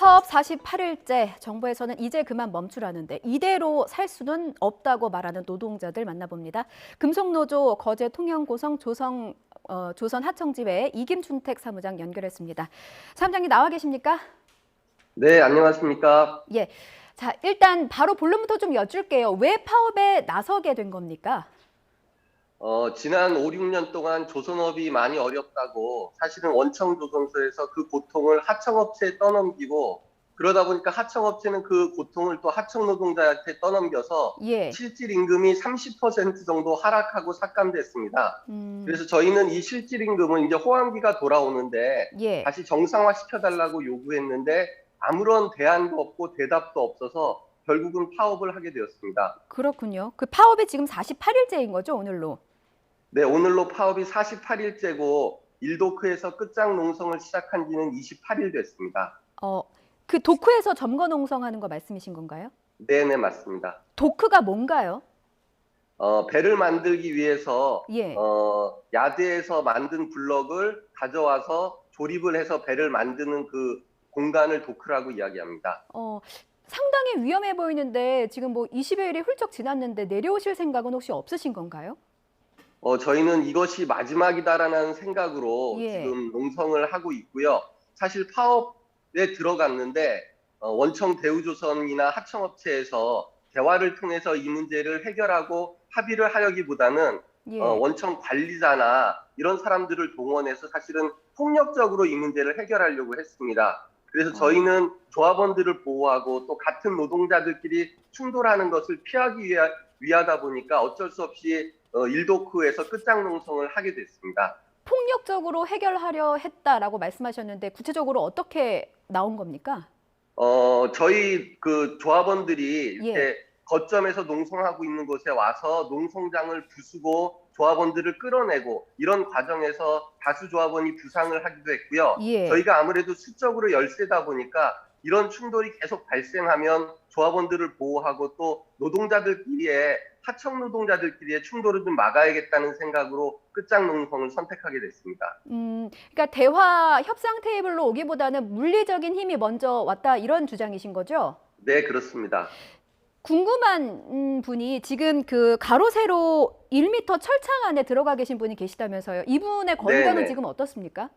파업 48일째, 정부에서는 이제 그만 멈추라는데 이대로 살 수는 없다고 말하는 노동자들 만나봅니다. 금속노조 거제 통영고성 조선 하청지회 이김준택 사무장 연결했습니다. 사무장님 나와 계십니까? 네, 안녕하십니까? 예. 자, 일단 바로 본론부터 좀 여쭐게요. 왜 파업에 나서게 된 겁니까? 지난 5, 6년 동안 조선업이 많이 어렵다고 사실은 원청조선소에서 그 고통을 하청업체에 떠넘기고 그러다 보니까 하청업체는 그 고통을 또 하청노동자한테 떠넘겨서 예. 실질 임금이 30% 정도 하락하고 삭감됐습니다. 그래서 저희는 이 실질 임금은 이제 호황기가 돌아오는데 예. 다시 정상화 시켜달라고 요구했는데 아무런 대안도 없고 대답도 없어서 결국은 파업을 하게 되었습니다. 그렇군요. 그 파업이 지금 48일째인 거죠, 오늘로? 네, 오늘로 파업이 48일째고 일도크에서 끝장 농성을 시작한 지는 28일 됐습니다. 그 도크에서 점거 농성하는 거 말씀이신 건가요? 네네, 맞습니다. 도크가 뭔가요? 배를 만들기 위해서 예. 야드에서 만든 블럭을 가져와서 조립을 해서 배를 만드는 그 공간을 도크라고 이야기합니다. 상당히 위험해 보이는데 지금 뭐 20여일이 훌쩍 지났는데 내려오실 생각은 혹시 없으신 건가요? 저희는 이것이 마지막이다라는 생각으로 예. 지금 농성을 하고 있고요. 사실 파업에 들어갔는데 원청 대우조선이나 하청업체에서 대화를 통해서 이 문제를 해결하고 합의를 하려기보다는 예. 원청 관리자나 이런 사람들을 동원해서 사실은 폭력적으로 이 문제를 해결하려고 했습니다. 그래서 저희는 조합원들을 보호하고 또 같은 노동자들끼리 충돌하는 것을 피하기 위하다 보니까 어쩔 수 없이 일도크에서 끝장 농성을 하게 됐습니다. 폭력적으로 해결하려 했다라고 말씀하셨는데 구체적으로 어떻게 나온 겁니까? 저희 그 조합원들이 예. 이렇게 거점에서 농성하고 있는 곳에 와서 농성장을 부수고 조합원들을 끌어내고 이런 과정에서 다수 조합원이 부상을 하기도 했고요. 예. 저희가 아무래도 수적으로 열세다 보니까 이런 충돌이 계속 발생하면 조합원들을 보호하고 또 노동자들끼리의 하청 노동자들끼리의 충돌을 좀 막아야겠다는 생각으로 끝장 농성을 선택하게 됐습니다. 그러니까 대화 협상 테이블로 오기보다는 물리적인 힘이 먼저 왔다 이런 주장이신 거죠? 네, 그렇습니다. 궁금한 분이 지금 그 가로 세로 1m 철창 안에 들어가 계신 분이 계시다면서요. 이분의 건강은 네네. 지금 어떻습니까?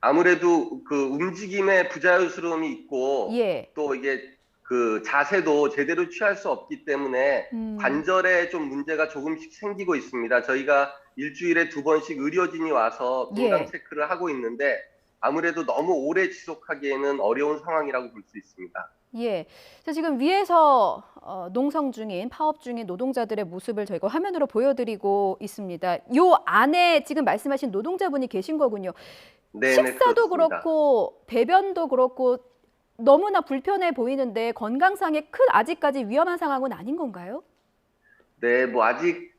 아무래도 그 움직임에 부자연스러움이 있고 예. 또 이게 그 자세도 제대로 취할 수 없기 때문에 관절에 좀 문제가 조금씩 생기고 있습니다. 저희가 일주일에 2번씩 의료진이 와서 건강 예. 체크를 하고 있는데 아무래도 너무 오래 지속하기에는 어려운 상황이라고 볼 수 있습니다. 예. 지금 위에서 농성 중인, 파업 중인 노동자들의 모습을 저희가 화면으로 보여드리고 있습니다. 요 안에 지금 말씀하신 노동자분이 계신 거군요. 네네, 식사도 그렇습니다. 그렇고 배변도 그렇고 너무나 불편해 보이는데 건강상에 아직까지 위험한 상황은 아닌 건가요? 네, 뭐 아직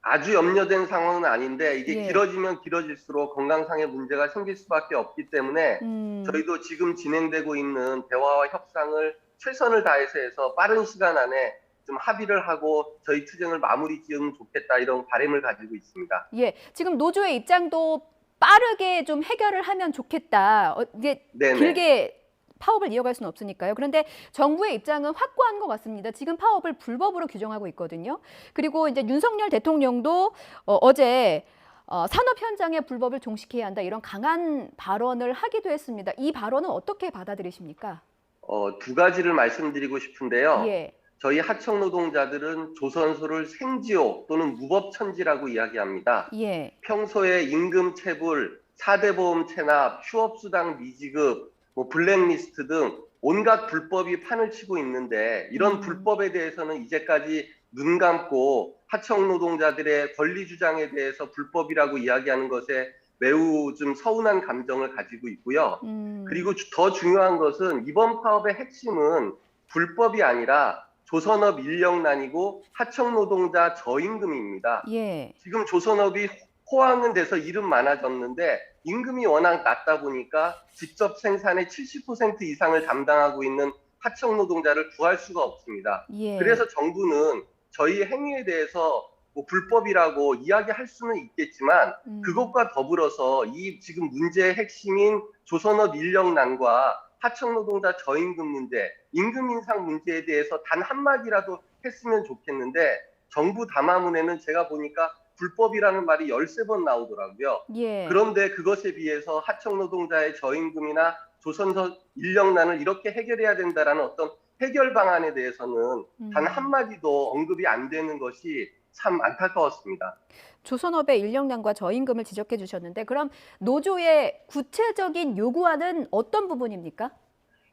아주 염려된 상황은 아닌데 이게 예. 길어지면 길어질수록 건강상의 문제가 생길 수밖에 없기 때문에 저희도 지금 진행되고 있는 대화와 협상을 최선을 다해서 해서 빠른 시간 안에 좀 합의를 하고 저희 투쟁을 마무리 지으면 좋겠다 이런 바람을 가지고 있습니다. 예. 지금 노조의 입장도 빠르게 좀 해결을 하면 좋겠다. 이게 네네. 길게 파업을 이어갈 수는 없으니까요. 그런데 정부의 입장은 확고한 것 같습니다. 지금 파업을 불법으로 규정하고 있거든요. 그리고 이제 윤석열 대통령도 어제 산업 현장의 불법을 종식해야 한다 이런 강한 발언을 하기도 했습니다. 이 발언은 어떻게 받아들이십니까? 2가지를 말씀드리고 싶은데요. 예. 저희 하청 노동자들은 조선소를 생지옥 또는 무법천지라고 이야기합니다. 예. 평소에 임금 체불, 4대 보험 체납, 휴업수당 미지급, 블랙리스트 등 온갖 불법이 판을 치고 있는데 이런 불법에 대해서는 이제까지 눈 감고 하청 노동자들의 권리 주장에 대해서 불법이라고 이야기하는 것에 매우 좀 서운한 감정을 가지고 있고요. 그리고 더 중요한 것은 이번 파업의 핵심은 불법이 아니라 조선업 인력난이고 하청 노동자 저임금입니다. 예. 지금 조선업이 호황은 돼서 일은 많아졌는데 임금이 워낙 낮다 보니까 직접 생산의 70% 이상을 담당하고 있는 하청 노동자를 구할 수가 없습니다. 예. 그래서 정부는 저희 행위에 대해서 뭐 불법이라고 이야기할 수는 있겠지만 그것과 더불어서 이 지금 문제의 핵심인 조선업 인력난과 하청 노동자 저임금 문제, 임금 인상 문제에 대해서 단 한마디라도 했으면 좋겠는데 정부 담화문에는 제가 보니까 불법이라는 말이 13번 나오더라고요. 예. 그런데 그것에 비해서 하청 노동자의 저임금이나 조선업 인력난을 이렇게 해결해야 된다라는 어떤 해결 방안에 대해서는 단 한마디도 언급이 안 되는 것이 참 안타까웠습니다. 조선업의 인력난과 저임금을 지적해 주셨는데 그럼 노조의 구체적인 요구안은 어떤 부분입니까?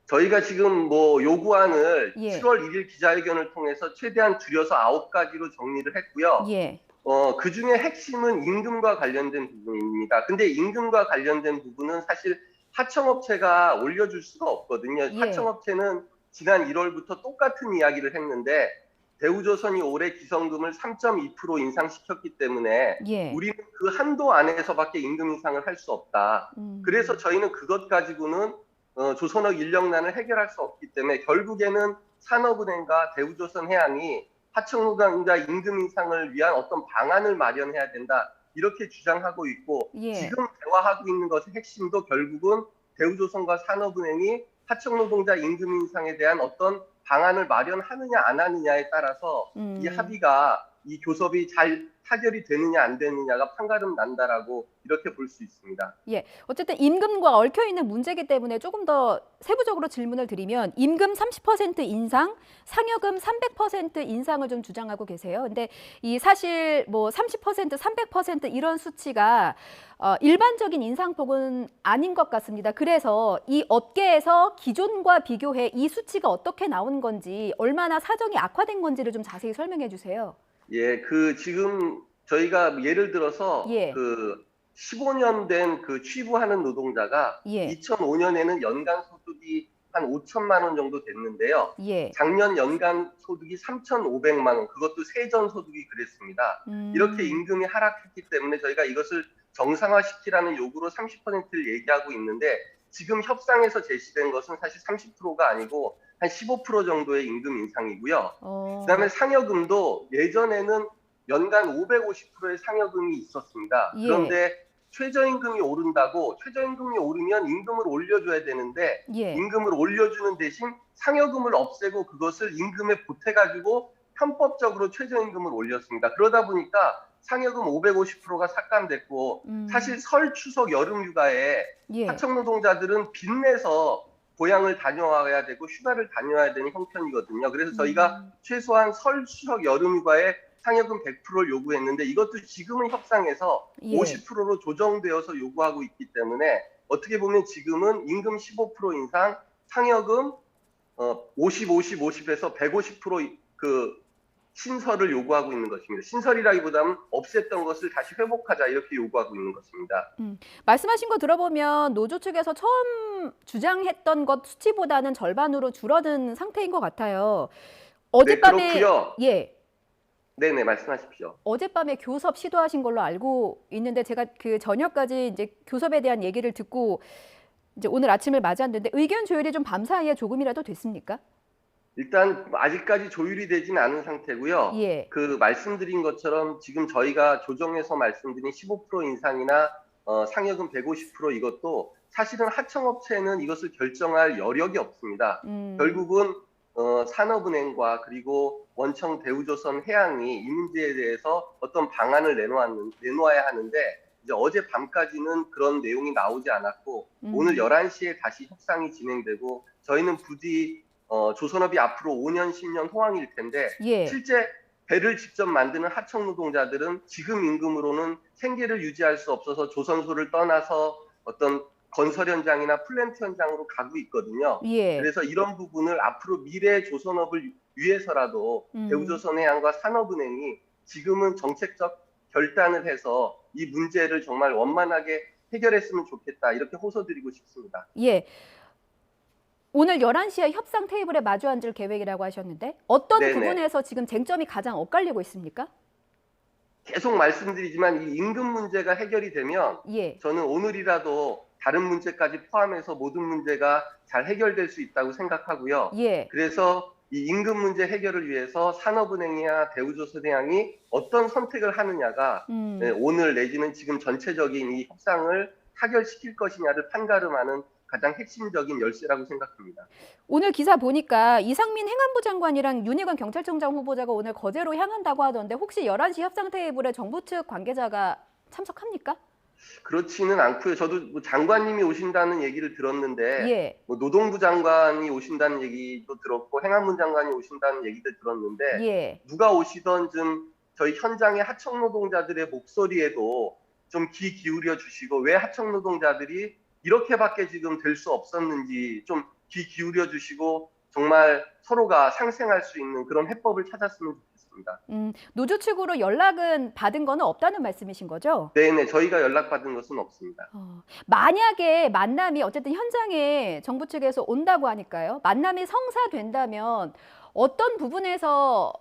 저희가 지금 뭐 요구안을 예. 7월 1일 기자회견을 통해서 최대한 줄여서 9가지로 정리를 했고요. 예. 그 중에 핵심은 임금과 관련된 부분입니다. 근데 임금과 관련된 부분은 사실 하청업체가 올려줄 수가 없거든요. 예. 하청업체는 지난 1월부터 똑같은 이야기를 했는데 대우조선이 올해 기성금을 3.2% 인상시켰기 때문에 예. 우리는 그 한도 안에서밖에 임금 인상을 할 수 없다. 그래서 저희는 그것 가지고는 조선업 인력난을 해결할 수 없기 때문에 결국에는 산업은행과 대우조선해양이 하청노동자 임금 인상을 위한 어떤 방안을 마련해야 된다. 이렇게 주장하고 있고 예. 지금 대화하고 있는 것의 핵심도 결국은 대우조선과 산업은행이 하청노동자 임금 인상에 대한 어떤 방안을 마련하느냐 안 하느냐에 따라서 이 합의가 이 교섭이 잘 타결이 되느냐 안 되느냐가 판가름 난다라고 이렇게 볼 수 있습니다. 예, 어쨌든 임금과 얽혀 있는 문제이기 때문에 조금 더 세부적으로 질문을 드리면 임금 30% 인상, 상여금 300% 인상을 좀 주장하고 계세요. 근데 이 사실 뭐 30%, 300% 이런 수치가 일반적인 인상폭은 아닌 것 같습니다. 그래서 이 업계에서 기존과 비교해 이 수치가 어떻게 나온 건지, 얼마나 사정이 악화된 건지를 좀 자세히 설명해 주세요. 예, 지금 저희가 예를 들어서 예. 15년 된 취부하는 노동자가 예. 2005년에는 연간 소득이 한 5천만 원 정도 됐는데요. 예. 작년 연간 소득이 3,500만 원, 그것도 세전 소득이 그랬습니다. 이렇게 임금이 하락했기 때문에 저희가 이것을 정상화시키라는 요구로 30%를 얘기하고 있는데 지금 협상에서 제시된 것은 사실 30%가 아니고 한 15% 정도의 임금 인상이고요. 그다음에 상여금도 예전에는 연간 550%의 상여금이 있었습니다. 예. 그런데 최저임금이 오른다고 최저임금이 오르면 임금을 올려줘야 되는데 예. 임금을 올려주는 대신 상여금을 없애고 그것을 임금에 보태가지고 편법적으로 최저임금을 올렸습니다. 그러다 보니까 상여금 550%가 삭감됐고 사실 설, 추석, 여름 휴가에 예. 하청노동자들은 빚내서 고향을 다녀와야 되고 휴가를 다녀와야 되는 형편이거든요. 그래서 저희가 최소한 설, 추석, 여름 휴가에 상여금 100%를 요구했는데 이것도 지금은 협상에서 예. 50%로 조정되어서 요구하고 있기 때문에 어떻게 보면 지금은 임금 15% 인상, 상여금 50, 50, 50에서 150% 신설을 요구하고 있는 것입니다. 신설이라기보다는 없앴던 것을 다시 회복하자 이렇게 요구하고 있는 것입니다. 말씀하신 거 들어보면 노조 측에서 처음 주장했던 것 수치보다는 절반으로 줄어든 상태인 것 같아요. 어젯밤에 네, 그렇고요. 예. 네네, 말씀하십시오. 어젯밤에 교섭 시도하신 걸로 알고 있는데 제가 그 저녁까지 이제 교섭에 대한 얘기를 듣고 이제 오늘 아침을 맞이했는데 의견 조율이 좀 밤 사이에 조금이라도 됐습니까? 일단 아직까지 조율이 되진 않은 상태고요. 예. 말씀드린 것처럼 지금 저희가 조정해서 말씀드린 15% 인상이나 상여금 150% 이것도 사실은 하청업체는 이것을 결정할 여력이 없습니다. 결국은 산업은행과 그리고 원청 대우조선 해양이 이 문제에 대해서 어떤 방안을 내놓아야 하는데 이제 어제 밤까지는 그런 내용이 나오지 않았고 오늘 11시에 다시 협상이 진행되고 저희는 부디 조선업이 앞으로 5년, 10년 호황일 텐데 예. 실제 배를 직접 만드는 하청 노동자들은 지금 임금으로는 생계를 유지할 수 없어서 조선소를 떠나서 어떤 건설 현장이나 플랜트 현장으로 가고 있거든요. 예. 그래서 이런 부분을 앞으로 미래 조선업을 위해서라도 대우조선해양과 산업은행이 지금은 정책적 결단을 해서 이 문제를 정말 원만하게 해결했으면 좋겠다 이렇게 호소드리고 싶습니다. 예. 오늘 11시에 협상 테이블에 마주 앉을 계획이라고 하셨는데 어떤 네네. 부분에서 지금 쟁점이 가장 엇갈리고 있습니까? 계속 말씀드리지만 이 임금 문제가 해결이 되면 예. 저는 오늘이라도 다른 문제까지 포함해서 모든 문제가 잘 해결될 수 있다고 생각하고요. 예. 그래서 이 임금 문제 해결을 위해서 산업은행이나 대우조선해양이 어떤 선택을 하느냐가 오늘 내지는 지금 전체적인 이 협상을 타결시킬 것이냐를 판가름하는 가장 핵심적인 열쇠라고 생각합니다. 오늘 기사 보니까 이상민 행안부 장관이랑 윤희관 경찰청장 후보자가 오늘 거제로 향한다고 하던데 혹시 11시 협상 테이블에 정부 측 관계자가 참석합니까? 그렇지는 않고요. 저도 뭐 장관님이 오신다는 얘기를 들었는데 예, 뭐 노동부 장관이 오신다는 얘기도 들었고 행안부 장관이 오신다는 얘기도 들었는데 예. 누가 오시던 좀 저희 현장의 하청 노동자들의 목소리에도 좀 귀 기울여 주시고 왜 하청 노동자들이 이렇게밖에 지금 될 수 없었는지 좀 귀 기울여 주시고 정말 서로가 상생할 수 있는 그런 해법을 찾았으면 좋겠습니다. 노조 측으로 연락은 받은 거는 없다는 말씀이신 거죠? 네네, 저희가 연락받은 것은 없습니다. 만약에 만남이 어쨌든 현장에 정부 측에서 온다고 하니까요. 만남이 성사된다면 어떤 부분에서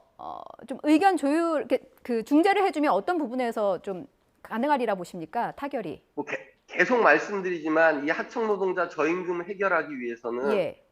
좀 의견 조율, 그 중재를 해주면 어떤 부분에서 좀 가능하리라 보십니까? 타결이. 뭐 계속 말씀드리지만 이 하청 노동자 저임금 해결하기 위해서는 예.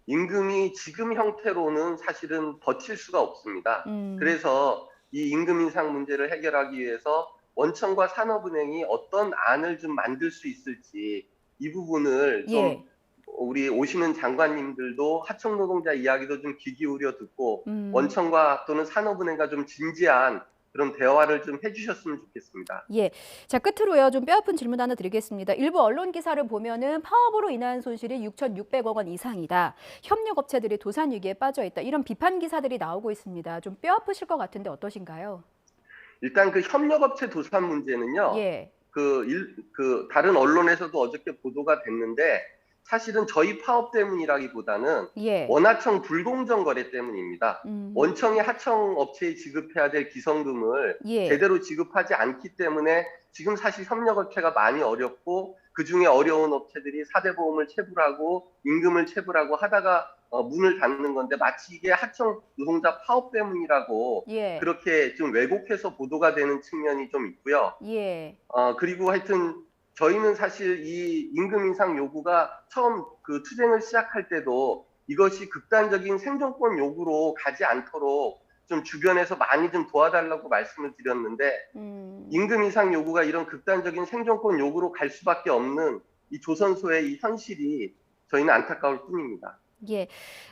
임금이 지금 형태로는 사실은 버틸 수가 없습니다. 음. 그래서 이 임금 인상 문제를 해결하기 위해서 원청과 산업은행이 어떤 안을 좀 만들 수 있을지 이 부분을 좀 예. 우리 오시는 장관님들도 하청 노동자 이야기도 좀 귀 기울여 듣고 원청과 또는 산업은행과 좀 진지한 그런 대화를 좀 해주셨으면 좋겠습니다. 예. 자, 끝으로요. 좀 뼈아픈 질문 하나 드리겠습니다. 일부 언론 기사를 보면은 파업으로 인한 손실이 6,600억 원 이상이다. 협력업체들이 도산 위기에 빠져 있다. 이런 비판 기사들이 나오고 있습니다. 좀 뼈아프실 것 같은데 어떠신가요? 일단 그 협력업체 도산 문제는요. 예. 다른 언론에서도 어저께 보도가 됐는데 사실은 저희 파업 때문이라기보다는 예. 원하청 불공정 거래 때문입니다. 음. 원청이 하청 업체에 지급해야 될 기성금을 예. 제대로 지급하지 않기 때문에 지금 사실 협력업체가 많이 어렵고 그중에 어려운 업체들이 4대 보험을 체불하고 임금을 체불하고 하다가 문을 닫는 건데 마치 이게 하청 노동자 파업 때문이라고 예. 그렇게 좀 왜곡해서 보도가 되는 측면이 좀 있고요. 예. 그리고 하여튼 저희는 사실 이 임금 인상 요구가 처음 그 투쟁을 시작할 때도 이것이 극단적인 생존권 요구로 가지 않도록 좀 주변에서 많이 좀 도와달라고 말씀을 드렸는데 임금 인상 요구가 이런 극단적인 생존권 요구로 갈 수밖에 없는 이 조선소의 이 현실이 저희는 안타까울 뿐입니다. 예.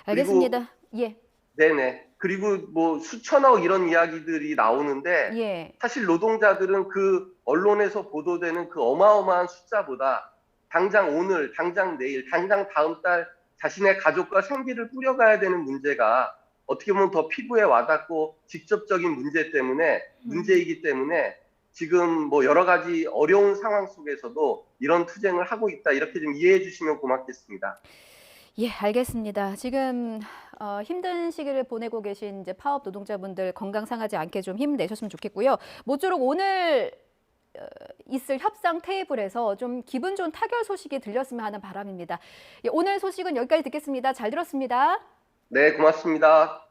알겠습니다. 예. 네네. 그리고 뭐 수천억 이런 이야기들이 나오는데 예. 사실 노동자들은 그 언론에서 보도되는 그 어마어마한 숫자보다 당장 오늘, 당장 내일, 당장 다음 달 자신의 가족과 생계를 꾸려가야 되는 문제가 어떻게 보면 더 피부에 와닿고 직접적인 문제이기 때문에 지금 뭐 여러 가지 어려운 상황 속에서도 이런 투쟁을 하고 있다. 이렇게 좀 이해해 주시면 고맙겠습니다. 예, 알겠습니다. 지금 힘든 시기를 보내고 계신 이제 파업 노동자분들 건강 상하지 않게 좀 힘내셨으면 좋겠고요. 모쪼록 오늘 있을 협상 테이블에서 좀 기분 좋은 타결 소식이 들렸으면 하는 바람입니다. 예, 오늘 소식은 여기까지 듣겠습니다. 잘 들었습니다. 네, 고맙습니다.